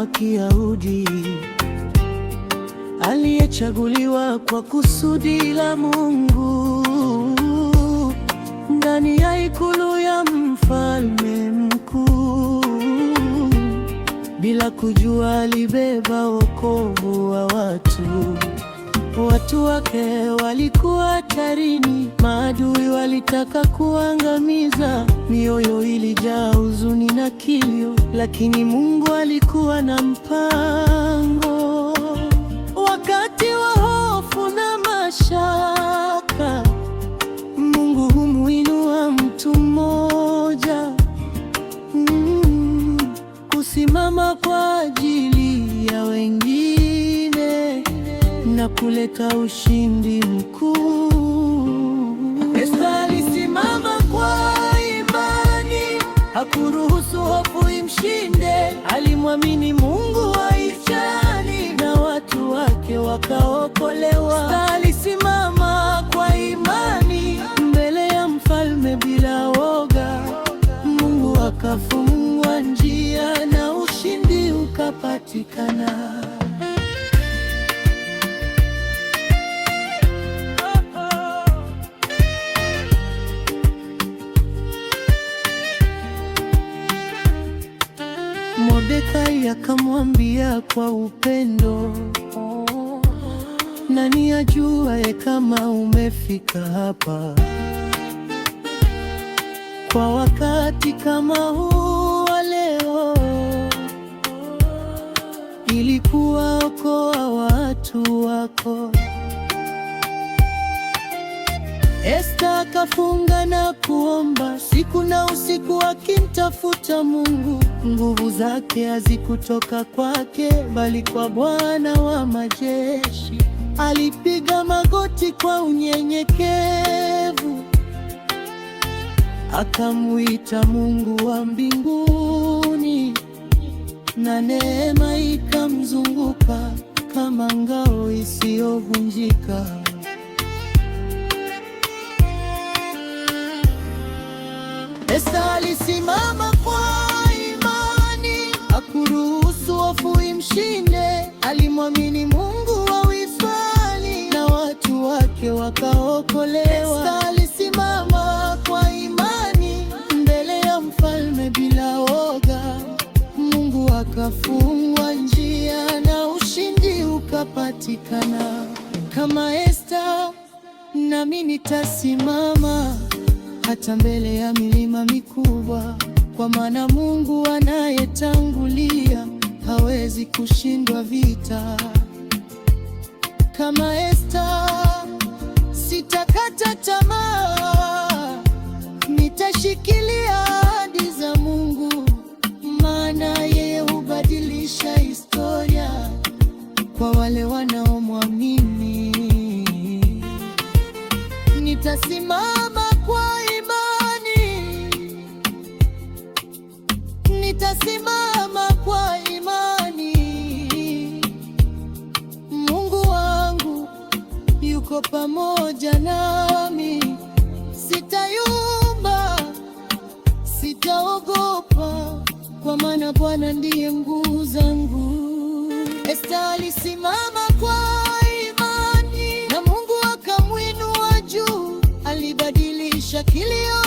wa Kiyahudi aliyechaguliwa kwa kusudi la Mungu, ndani ya ikulu ya mfalme mkuu. Bila kujua alibeba wokovu wa watu. Watu wake walikuwa hatarini, maadui walitaka kuangamiza. Mioyo ilijaa huzuni na kilio, lakini Mungu alikuwa na mpango. Wakati wa hofu na mashaka, Mungu humuinua mtu mmoja kusimama kwa ajili ya wengine na kuleta ushindi mkuu. Esta alisimama kwa imani, hakuruhusu hofu imshinde. Alimwamini Mungu wa Israeli na watu wake wakaokolewa. Esta alisimama kwa imani mbele ya mfalme bila woga. Mungu akafungua njia na ushindi ukapatikana. Mordekai akamwambia kwa upendo, nani ajuaye kama umefika hapa kwa wakati kama huu wa leo, ili kuwaokoa watu wako. Esta akafunga na kuomba siku na usiku akimtafuta Mungu. Nguvu zake hazikutoka kwake, bali kwa Bwana wa majeshi. Alipiga magoti kwa unyenyekevu, akamwita Mungu wa mbinguni, na neema ikamzunguka kama ngao isiyovunjika. Esta alisimama kwa imani, hakuruhusu hofu imshinde. Alimwamini Mungu wa Israeli na watu wake wakaokolewa. Esta alisimama kwa imani mbele ya mfalme bila woga. Mungu akafungua njia na ushindi ukapatikana. Kama Esta, nami nitasimama hata mbele ya milima mikubwa, kwa maana Mungu anayetangulia hawezi kushindwa vita. Kama Esta, sitakata tamaa, nitashikilia ahadi za Mungu, maana yeye hubadilisha historia kwa wale wanaomwamini. Nitasimama kwa nitasimama kwa imani. Mungu wangu yuko pamoja nami, sitayumba, sitaogopa, kwa maana Bwana ndiye nguvu zangu. Esta alisimama kwa imani na Mungu akamwinua juu. Alibadilisha kilio